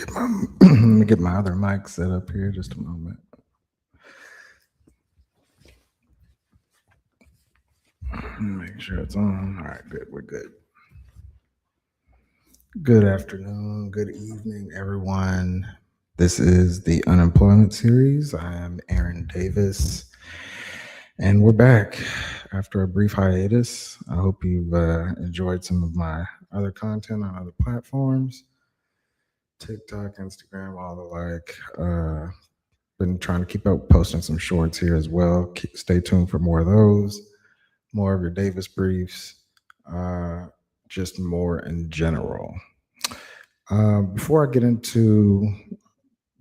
Let me get my other mic set up here. Just a moment. Make sure it's on. All right, good. We're good. Good afternoon. Good evening, everyone. This is the Unemployment Series. I am Aaron Davis, and we're back after a brief hiatus. I hope you've enjoyed some of my other content on other platforms. TikTok, Instagram, all the like. Been trying to keep up posting some shorts here as well. Stay tuned for more of those, more of your Davis briefs, just more in general. Before I get into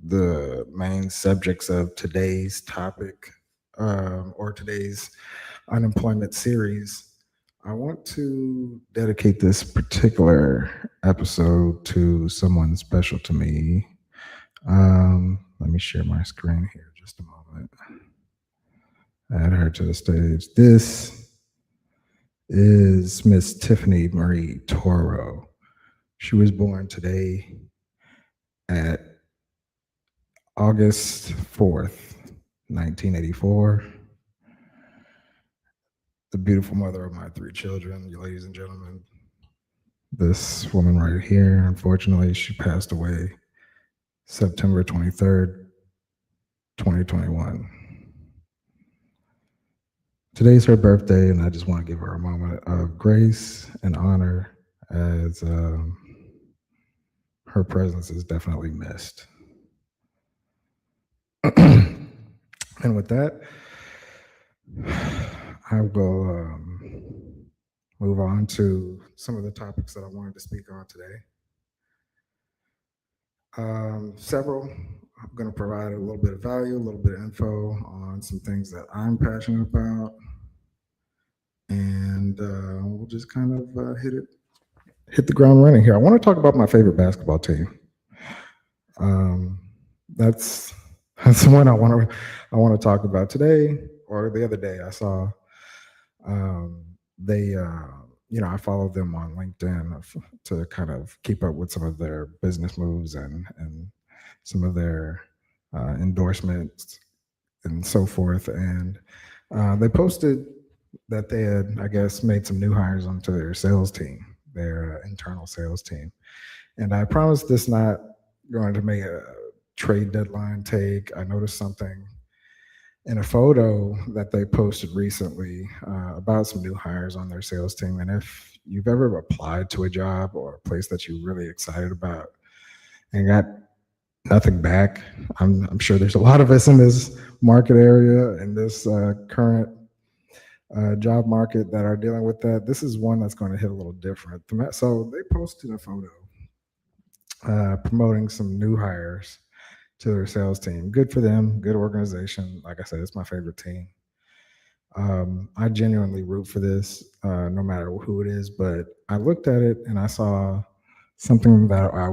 the main subjects of today's topic or today's unemployment series, I want to dedicate this particular episode to someone special to me. Let me share my screen here just a moment. Add her to the stage. This is Miss Tiffany Marie Toro. She was born today at August 4th, 1984. The beautiful mother of my three children, ladies and gentlemen. This woman right here, unfortunately, she passed away September 23rd, 2021. Today's her birthday, and I just want to give her a moment of grace and honor as her presence is definitely missed. And with that, I will move on to some of the topics that I wanted to speak on today. Several. I'm going to provide a little bit of value, a little bit of info on some things that I'm passionate about, and we'll just kind of hit the ground running here. I want to talk about my favorite basketball team. That's the one I want to talk about today, or the other day. I saw I followed them on LinkedIn to kind of keep up with some of their business moves and some of their endorsements and so forth. And they posted that they had, I guess, made some new hires onto their sales team, their internal sales team. And I promise this not going to make a trade deadline take. I noticed something in a photo that they posted recently about some new hires on their sales team. And if you've ever applied to a job or a place that you're really excited about and got nothing back, I'm sure there's a lot of us in this market area, in this current job market that are dealing with that. This is one that's going to hit a little different. So they posted a photo promoting some new hires to their sales team. Good for them. Good organization. Like I said, it's my favorite team. I genuinely root for this, no matter who it is. But I looked at it and I saw something that I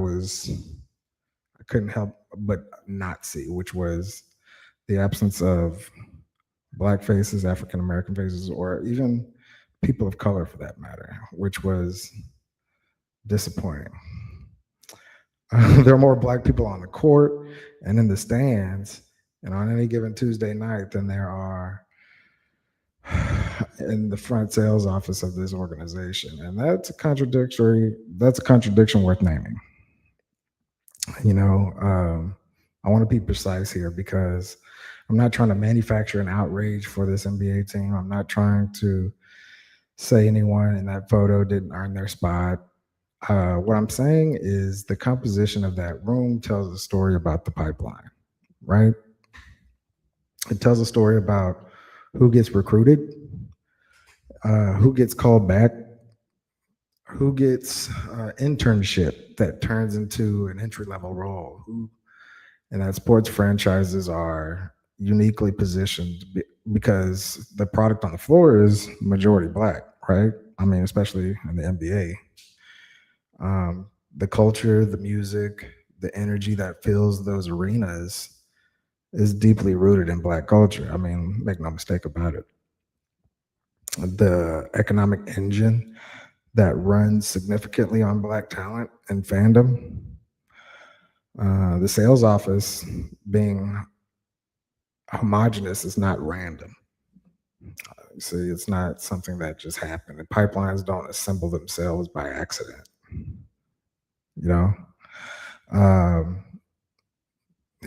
couldn't help but not see, which was the absence of Black faces, African American faces, or even people of color for that matter, which was disappointing. There are more Black people on the court and in the stands and on any given Tuesday night than there are in the front sales office of this organization. And that's a contradiction worth naming. I want to be precise here because I'm not trying to manufacture an outrage for this NBA team. I'm not trying to say anyone in that photo didn't earn their spot. What I'm saying is the composition of that room tells a story about the pipeline, right? It tells a story about who gets recruited, who gets called back, who gets internship that turns into an entry-level role, and that sports franchises are uniquely positioned because the product on the floor is majority Black, right? I mean, especially in the NBA. The culture, the music, the energy that fills those arenas is deeply rooted in Black culture. I mean, make no mistake about it. The economic engine that runs significantly on Black talent and fandom The sales office being homogenous is not random. See, it's not something that just happened. The pipelines don't assemble themselves by accident. You know, um,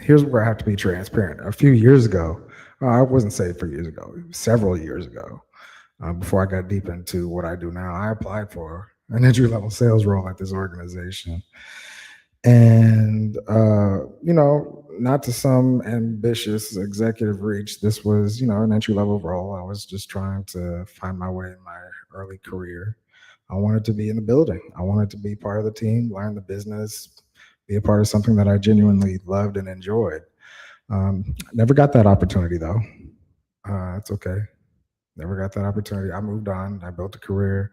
here's where I have to be transparent. A few years ago, I wouldn't say a few years ago, several years ago, before I got deep into what I do now, I applied for an entry level sales role at this organization. And, not to some ambitious executive reach, this was, an entry level role. I was just trying to find my way in my early career. I wanted to be in the building, I wanted to be part of the team, learn the business, be a part of something that I genuinely loved and enjoyed. Never got that opportunity though. It's okay. Never got that opportunity. I moved on. I built a career.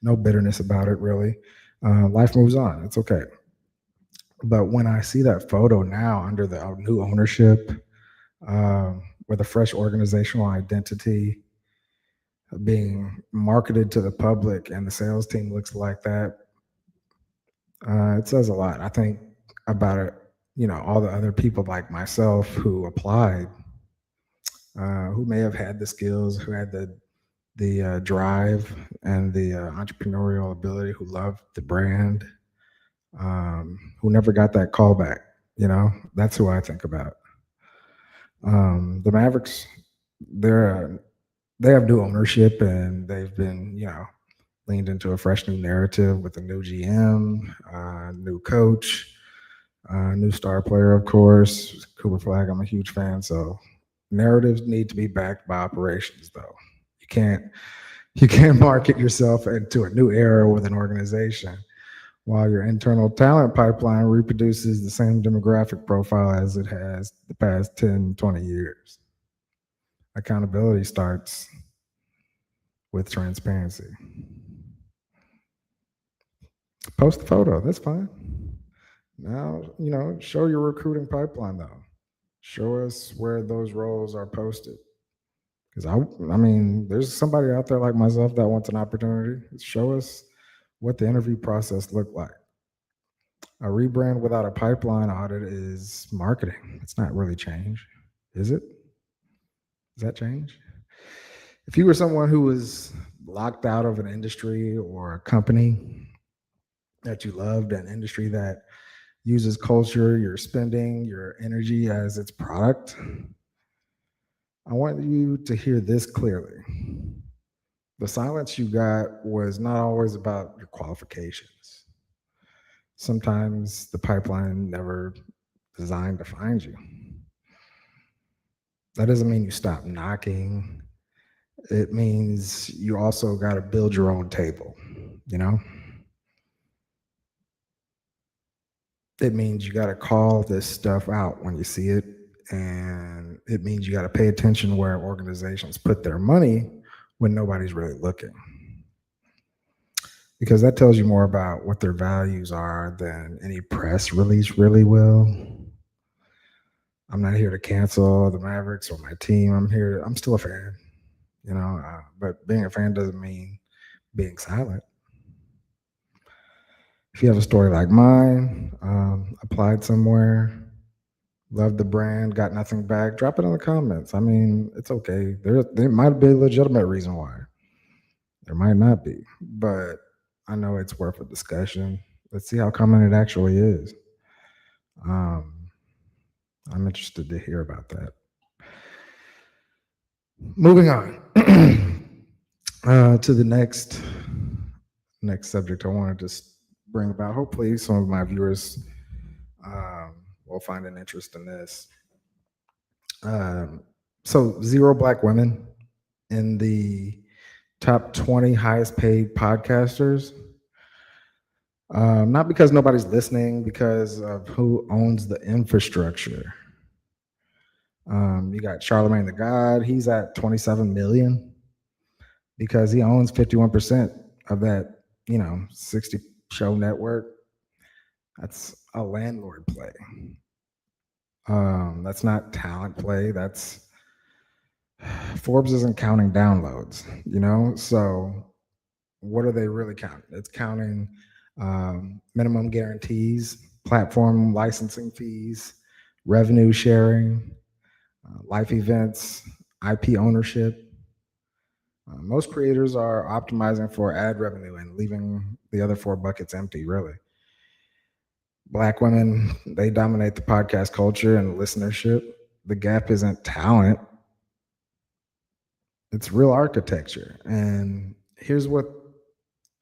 No bitterness about it, really. Life moves on. It's okay. But when I see that photo now under the new ownership, with a fresh organizational identity being marketed to the public, and the sales team looks like that, it says a lot. I think about it, all the other people like myself who applied, who may have had the skills, who had the drive and the entrepreneurial ability, who loved the brand, who never got that call back. That's who I think about. The Mavericks, they have new ownership, and they've been, leaned into a fresh new narrative with a new GM, new coach, new star player, of course, Cooper Flag. I'm a huge fan, so narratives need to be backed by operations, though. You can't market yourself into a new era with an organization while your internal talent pipeline reproduces the same demographic profile as it has the past 10, 20 years. Accountability starts with transparency. Post the photo, that's fine. Now, show your recruiting pipeline though. Show us where those roles are posted. Because I mean, there's somebody out there like myself that wants an opportunity. Show us what the interview process looked like. A rebrand without a pipeline audit is marketing. It's not really change, is it? Is that change? If you were someone who was locked out of an industry or a company that you loved, an industry that uses culture, your spending, your energy as its product, I want you to hear this clearly. The silence you got was not always about your qualifications. Sometimes the pipeline never designed to find you. That doesn't mean you stop knocking. It means you also got to build your own table, you know? It means you got to call this stuff out when you see it. And it means you got to pay attention where organizations put their money when nobody's really looking. Because that tells you more about what their values are than any press release really will. I'm not here to cancel the Mavericks or my team. I'm still a fan, but being a fan doesn't mean being silent. If you have a story like mine, applied somewhere, loved the brand, got nothing back, drop it in the comments. I mean, it's okay. There might be a legitimate reason why. There might not be, but I know it's worth a discussion. Let's see how common it actually is. I'm interested to hear about that. Moving on to the next subject I wanted to bring about. Hopefully, some of my viewers will find an interest in this. So, 0 Black women in the top 20 highest paid podcasters. Not because nobody's listening, because of who owns the infrastructure. You got Charlemagne the God. He's at 27 million because he owns 51% of that, 60 show network. That's a landlord play. That's not talent play. That's Forbes isn't counting downloads, So what are they really counting? It's counting minimum guarantees platform licensing fees, revenue sharing, life events, IP ownership. Most creators are optimizing for ad revenue and leaving the other four buckets empty, really. Black women, they dominate the podcast culture and listenership. The gap isn't talent, it's real architecture. And here's what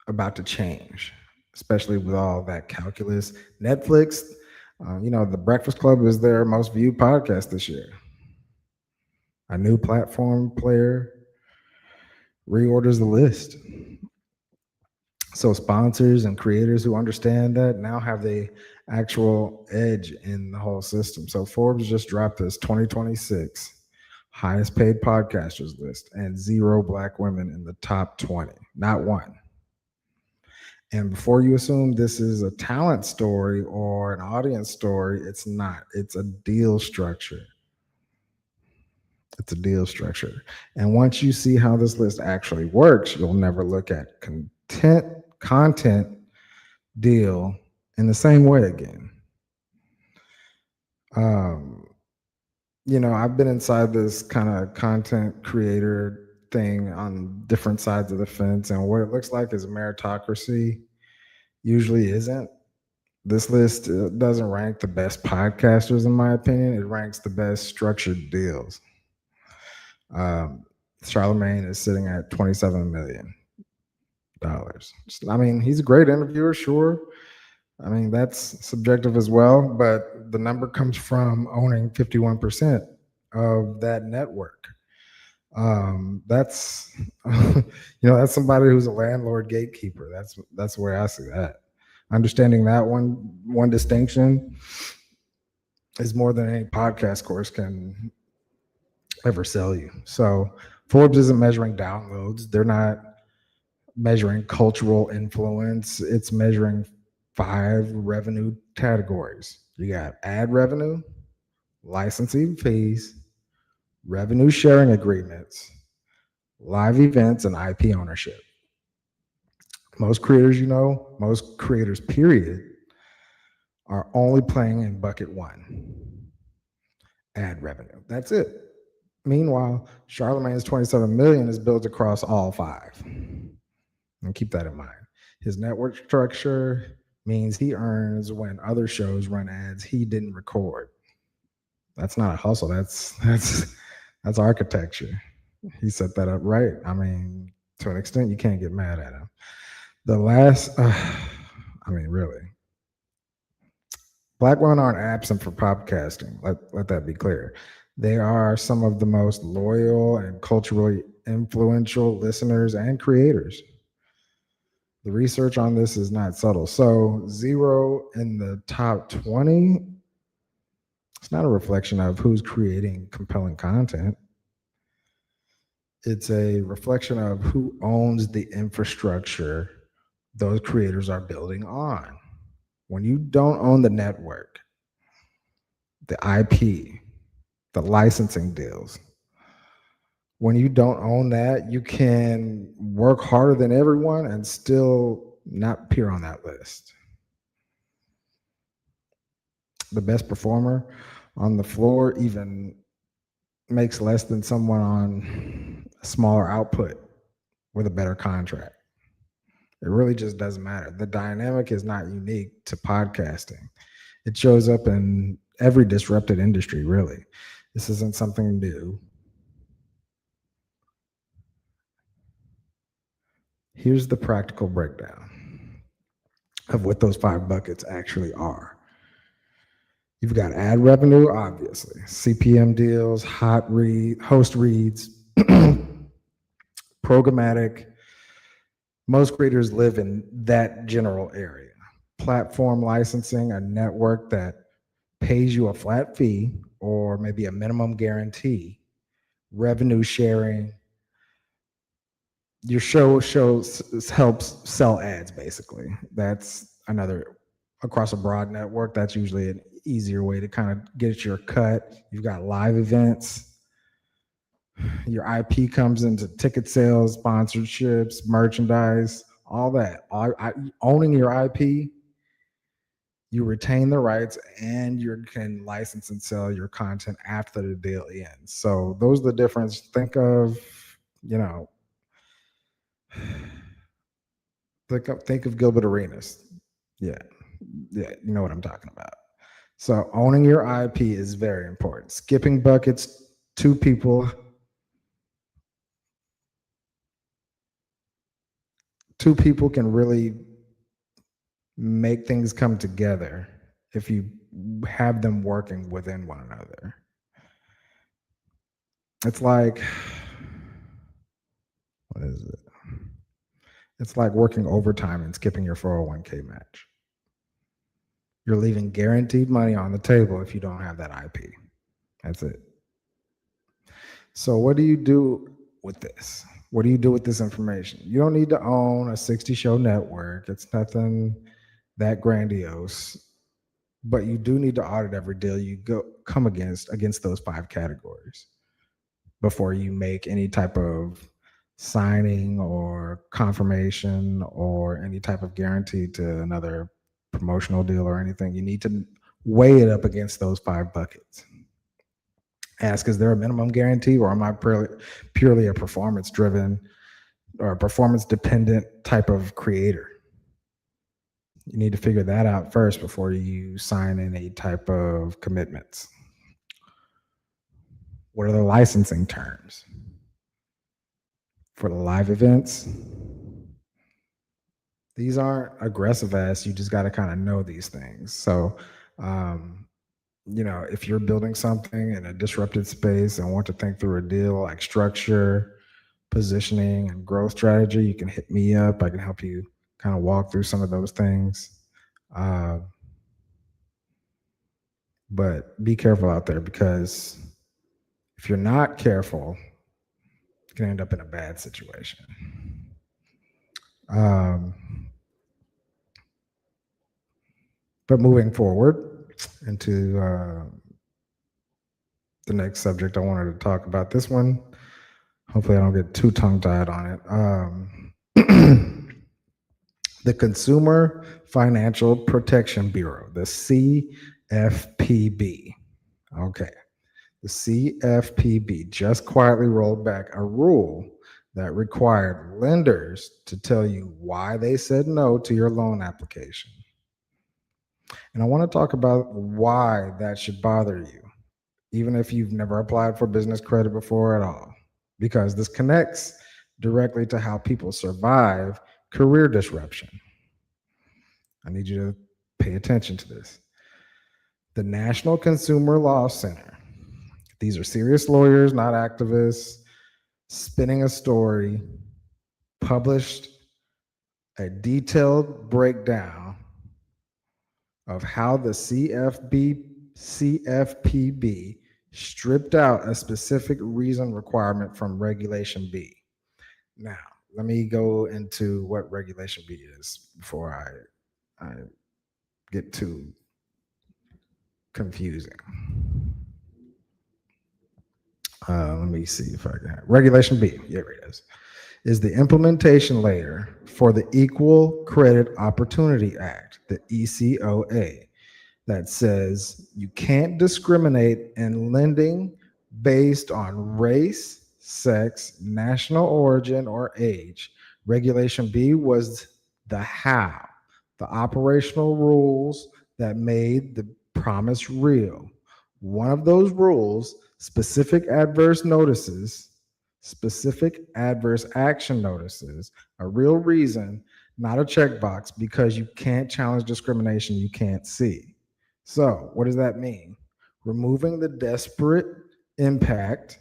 about to change, especially with all that calculus. Netflix, The Breakfast Club is their most viewed podcast this year. A new platform player reorders the list. So sponsors and creators who understand that now have the actual edge in the whole system. So Forbes just dropped this 2026 highest paid podcasters list and 0 Black women in the top 20, not one. And before you assume this is a talent story or an audience story, it's not. It's a deal structure. It's a deal structure. And once you see how this list actually works, you'll never look at content deal in the same way again. I've been inside this kind of content creator thing on different sides of the fence, and what it looks like is a meritocracy. Usually isn't. This list doesn't rank the best podcasters, in my opinion. It ranks the best structured deals. Charlemagne is sitting at $27 million. I mean, he's a great interviewer, sure. I mean, that's subjective as well, but the number comes from owning 51% of that network. That's that's somebody who's a landlord gatekeeper. That's where I see that. Understanding that one distinction is more than any podcast course can ever sell you. So Forbes isn't measuring downloads. They're not measuring cultural influence. It's measuring 5 revenue categories. You got ad revenue, licensing fees, revenue sharing agreements, live events, and IP ownership. Most creators, period, are only playing in bucket 1, ad revenue. That's it. Meanwhile, Charlemagne's 27 million is built across all 5. And keep that in mind. His network structure means he earns when other shows run ads he didn't record. That's not a hustle. That's architecture. He set that up right. I mean, to an extent, you can't get mad at him. The last, really, Black women aren't absent for podcasting. Let that be clear. They are some of the most loyal and culturally influential listeners and creators. The research on this is not subtle. So 0 in the top 20, it's not a reflection of who's creating compelling content. It's a reflection of who owns the infrastructure those creators are building on. When you don't own the network, the IP, the licensing deals, when you don't own that, you can work harder than everyone and still not appear on that list. The best performer on the floor even makes less than someone on a smaller output with a better contract. It really just doesn't matter. The dynamic is not unique to podcasting. It shows up in every disrupted industry, really. This isn't something new. Here's the practical breakdown of what those 5 buckets actually are. You've got ad revenue, obviously, CPM deals, host reads, programmatic. Most creators live in that general area. Platform licensing, a network that pays you a flat fee or maybe a minimum guarantee. Revenue sharing. Your show helps sell ads, basically. That's another, across a broad network, that's usually an easier way to kind of get your cut. You've got live events. Your IP comes into ticket sales, sponsorships, merchandise, all that. Owning your IP, you retain the rights, and you can license and sell your content after the deal ends. So those are the difference. Think of, you know, think of Gilbert Arenas. Yeah, you know what I'm talking about. So owning your IP is very important. Skipping buckets, two people can really make things come together if you have them working within one another. It's like, what is it? It's like working overtime and skipping your 401k match. You're leaving guaranteed money on the table if you don't have that IP. That's it. So what do you do with this? What do you do with this information? You don't need to own a 60 show network. It's nothing that grandiose, but you do need to audit every deal you come against those 5 categories before you make any type of signing or confirmation or any type of guarantee to another promotional deal or anything. You need to weigh it up against those 5 buckets. Ask, is there a minimum guarantee, or am I purely a performance driven or performance dependent type of creator? You need to figure that out first before you sign any type of commitments. What are the licensing terms for the live events? These aren't aggressive ass. You just got to kind of know these things. So, if you're building something in a disrupted space and want to think through a deal like structure, positioning, and growth strategy, you can hit me up. I can help you kind of walk through some of those things. But be careful out there, because if you're not careful, you can end up in a bad situation. But moving forward into the next subject I wanted to talk about, this one, hopefully I don't get too tongue-tied on it. The Consumer Financial Protection Bureau, the CFPB. Okay. The CFPB just quietly rolled back a rule that required lenders to tell you why they said no to your loan application. And I want to talk about why that should bother you, even if you've never applied for business credit before at all, because this connects directly to how people survive career disruption. I need you to pay attention to this. The National Consumer Law Center. These are serious lawyers, not activists, spinning a story, published a detailed breakdown of how the CFPB stripped out a specific reason requirement from Regulation B. Now, let me go into what Regulation B is before I get too confusing. Let me see if I can. Regulation B, here it is the implementation layer for the Equal Credit Opportunity Act, the ECOA, that says you can't discriminate in lending based on race, sex, national origin, or age. Regulation B was the how, the operational rules that made the promise real. One of those rules, specific adverse action notices, a real reason, not a checkbox, because you can't challenge discrimination you can't see. So what does that mean? Removing the disparate impact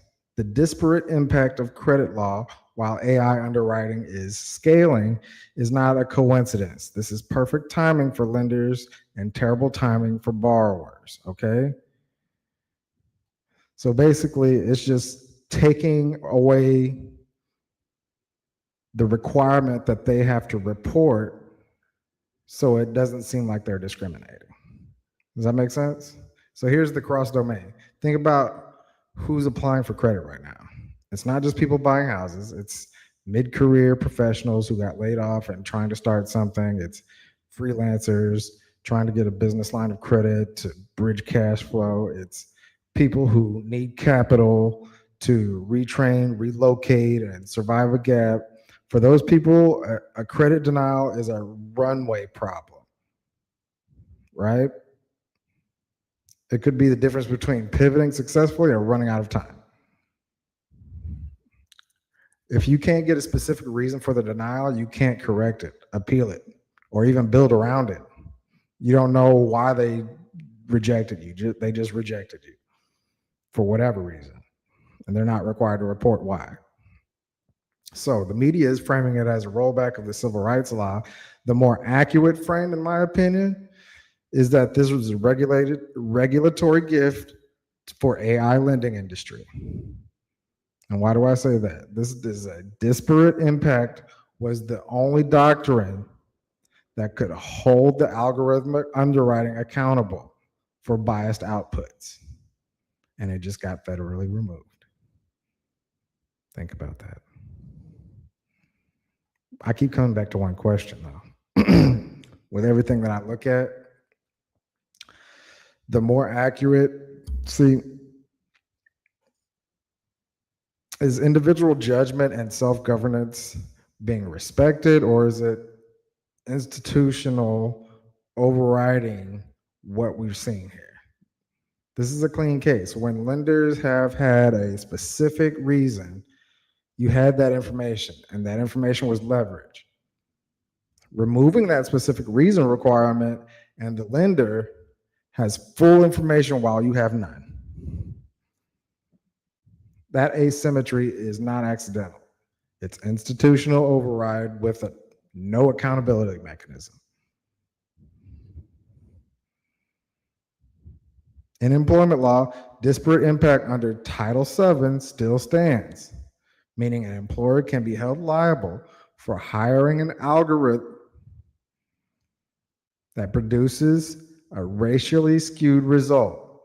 of credit law while AI underwriting is scaling is not a coincidence. This is perfect timing for lenders and terrible timing for borrowers, okay? So basically, it's just taking away the requirement that they have to report so it doesn't seem like they're discriminating. Does that make sense? So here's the cross domain. Think about who's applying for credit right now. It's not just people buying houses. It's mid-career professionals who got laid off and trying to start something. It's freelancers, trying to get a business line of credit to bridge cash flow. It's people who need capital to retrain, relocate, and survive a gap. For those people, a credit denial is a runway problem, right? It could be the difference between pivoting successfully or running out of time. If you can't get a specific reason for the denial, you can't correct it, appeal it, or even build around it. You don't know why they rejected you. They just rejected you for whatever reason, and they're not required to report why. So the media is framing it as a rollback of the civil rights law. The more accurate frame, in my opinion, is that this was a regulatory gift for AI lending industry. And why do I say that? This is a disparate impact was the only doctrine that could hold the algorithmic underwriting accountable for biased outputs. And it just got federally removed. Think about that. I keep coming back to one question, though. With everything that I look at, the more accurate, is individual judgment and self-governance being respected, or is it institutional overriding what we've seen here? This is a clean case. When lenders have had a specific reason, you had that information, and that information was leveraged. Removing that specific reason requirement, and the lender has full information while you have none. That asymmetry is not accidental. It's institutional override with no accountability mechanism. In employment law, disparate impact under Title VII still stands, meaning an employer can be held liable for hiring an algorithm that produces a racially skewed result,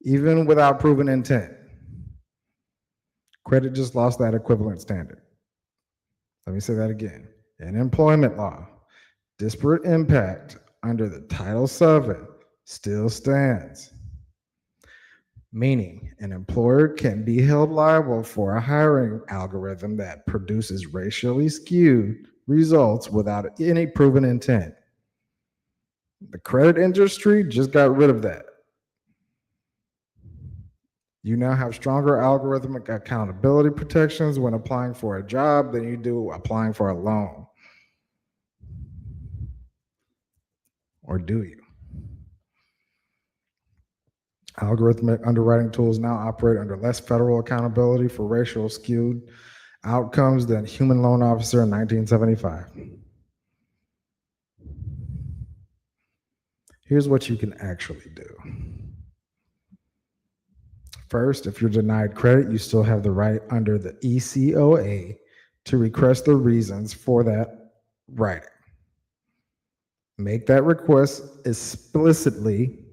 even without proven intent. Credit just lost that equivalent standard. Let me say that again. In employment law, disparate impact under the Title VII still stands, meaning an employer can be held liable for a hiring algorithm that produces racially skewed results without any proven intent. The credit industry just got rid of that. You now have stronger algorithmic accountability protections when applying for a job than you do applying for a loan. Or do you? Algorithmic underwriting tools now operate under less federal accountability for racial skewed outcomes than human loan officer in 1975. Here's what you can actually do. First, if you're denied credit, you still have the right under the ECOA to request the reasons for that writing. Make that request explicitly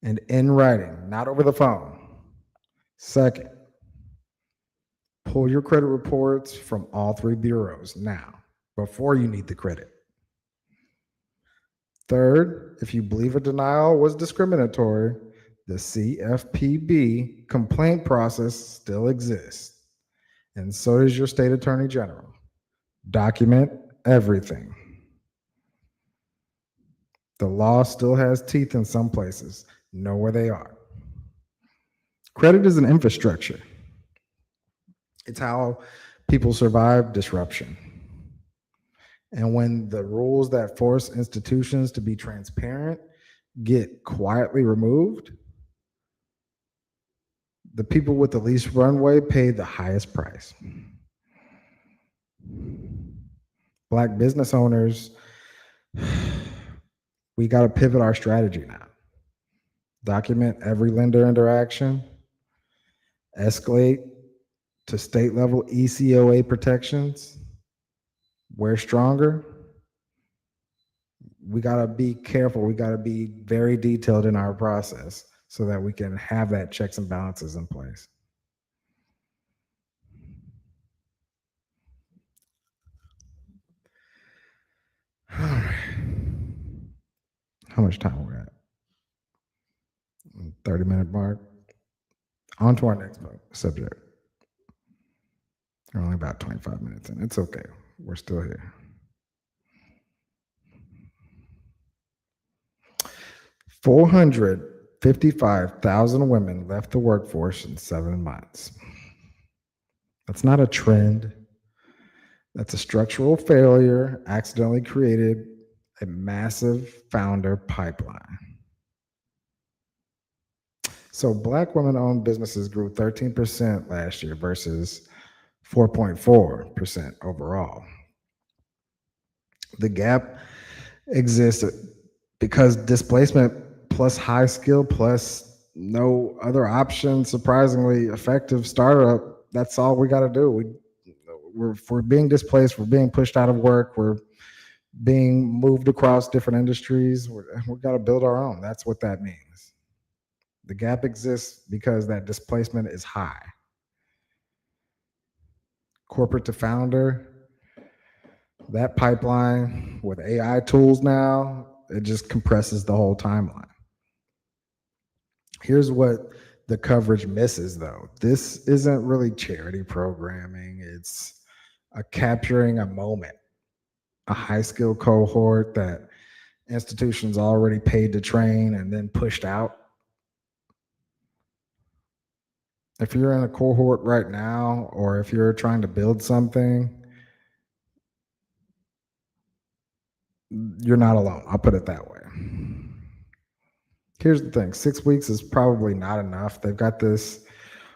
and in writing, not over the phone. Second, pull your credit reports from all three bureaus now, before you need the credit. Third, if you believe a denial was discriminatory, the CFPB complaint process still exists, and so does your state attorney general. Document everything. The law still has teeth in some places. Know where they are. Credit is an infrastructure. It's how people survive disruption. And when the rules that force institutions to be transparent get quietly removed, the people with the least runway pay the highest price. Black business owners, we got to pivot our strategy now. Document every lender interaction, escalate to state level ECOA protections. We're stronger. We got to be careful. We got to be very detailed in our process so that we can have that checks and balances in place. All right. How much time we're at? 30-minute mark. On to our next subject. We're only about 25 minutes in. It's okay. We're still here. 455,000 women left the workforce in 7 months. That's not a trend. That's a structural failure, accidentally created a massive founder pipeline. So Black women-owned businesses grew 13% last year versus 4.4% overall. The gap exists because displacement plus high skill plus no other option, surprisingly effective startup, that's all we got to do. We're being displaced, we're being pushed out of work, we're being moved across different industries. We've got to build our own. That's what that means. The gap exists because that displacement is high. Corporate to founder, that pipeline with AI tools now, it just compresses the whole timeline. Here's what the coverage misses, though. This isn't really charity programming. It's capturing a moment, a high skill cohort that institutions already paid to train and then pushed out. If you're in a cohort right now, or if you're trying to build something, you're not alone. I'll put it that way. Here's the thing, 6 weeks is probably not enough. They've got this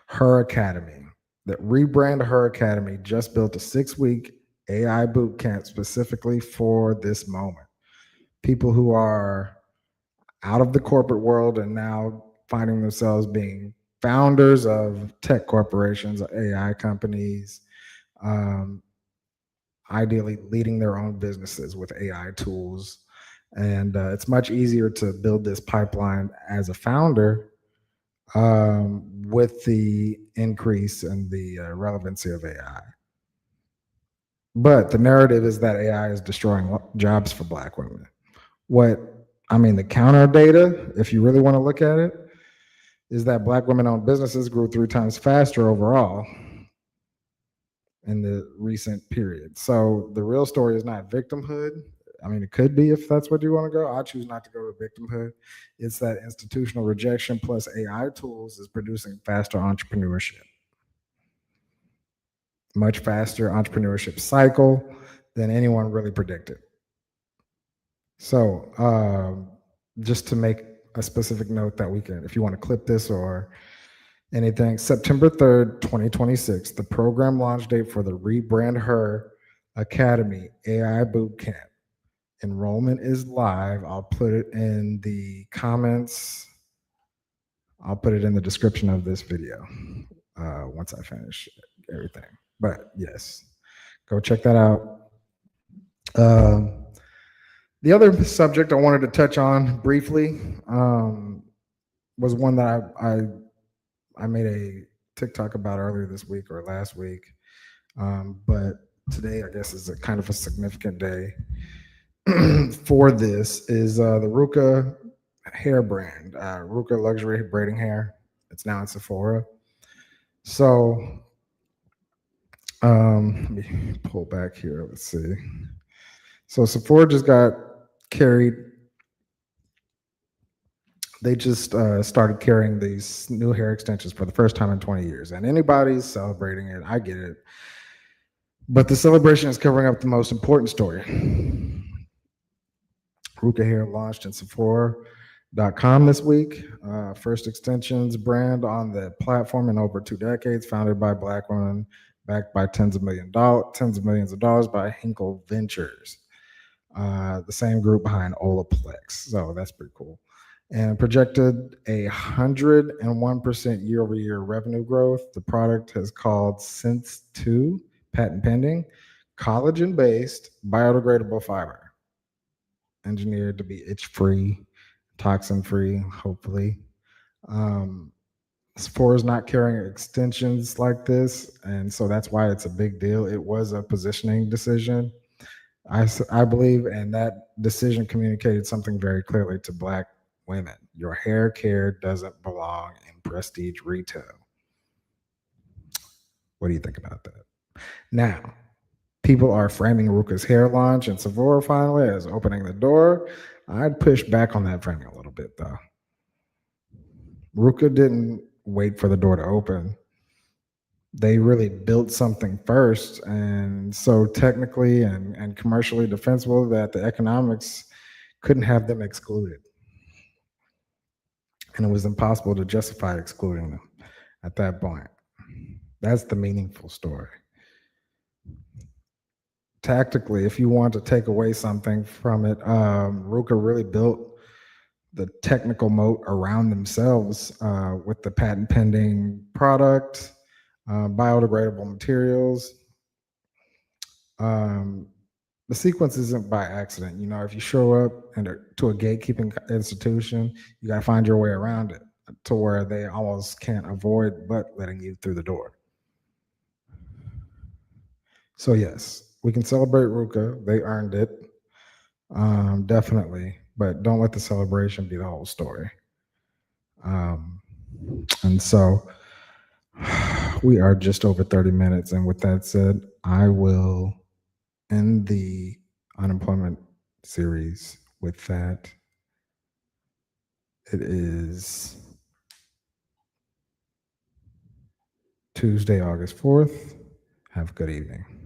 Her Academy. That rebrand Her Academy just built a 6-week AI boot camp specifically for this moment. People who are out of the corporate world and now finding themselves being founders of tech corporations, AI companies, ideally leading their own businesses with AI tools. And it's much easier to build this pipeline as a founder with the increase in the relevancy of AI. But the narrative is that AI is destroying jobs for Black women. The counter data, if you really want to look at it, is that Black women-owned businesses grew 3 times faster overall in the recent period. So the real story is not victimhood. It could be if that's what you want to go. I choose not to go to victimhood. It's that institutional rejection plus AI tools is producing faster entrepreneurship. Much faster entrepreneurship cycle than anyone really predicted. So just to make a specific note that we can, if you want to clip this or anything, September 3rd, 2026, the program launch date for the Rebrand Her Academy AI Bootcamp. Enrollment is live. I'll put it in the comments. I'll put it in the description of this video once I finish everything. But yes, go check that out. The other subject I wanted to touch on briefly was one that I made a TikTok about earlier this week or last week. But today, I guess, is a kind of a significant day for this is the Ruka hair brand, Ruka luxury braiding hair. It's now in Sephora. So let me pull back here. Let's see. So Sephora just got carried. They just started carrying these new hair extensions for the first time in 20 years. And anybody's celebrating it. I get it. But the celebration is covering up the most important story. Ruka hair launched in Sephora.com this week. First extensions brand on the platform in over 2 decades, founded by Black women, backed by tens of millions of dollars by Hinkle Ventures, the same group behind Olaplex. So that's pretty cool. And projected 101% year-over-year revenue growth. The product has called Sense 2, patent pending, collagen-based biodegradable fiber, engineered to be itch-free, toxin-free, hopefully. Sephora is not carrying extensions like this, and so that's why it's a big deal. It was a positioning decision. I believe, and that decision communicated something very clearly to Black women. Your hair care doesn't belong in prestige retail. What do you think about that? Now, people are framing Ruka's hair launch and Sephora finally as opening the door. I'd push back on that framing a little bit, though. Ruka didn't wait for the door to open. They really built something first, and so technically and commercially defensible that the economics couldn't have them excluded. And it was impossible to justify excluding them at that point. That's the meaningful story. Tactically, if you want to take away something from it, Ruka really built the technical moat around themselves with the patent pending product, biodegradable materials. Um, the sequence isn't by accident. You know, if you show up to a gatekeeping institution, you got to find your way around it to where they almost can't avoid but letting you through the door. So yes, we can celebrate Ruka. They earned it, definitely. But don't let the celebration be the whole story. And so we are just over 30 minutes. And with that said, I will end the unemployment series with that. It is Tuesday, August 4th. Have a good evening.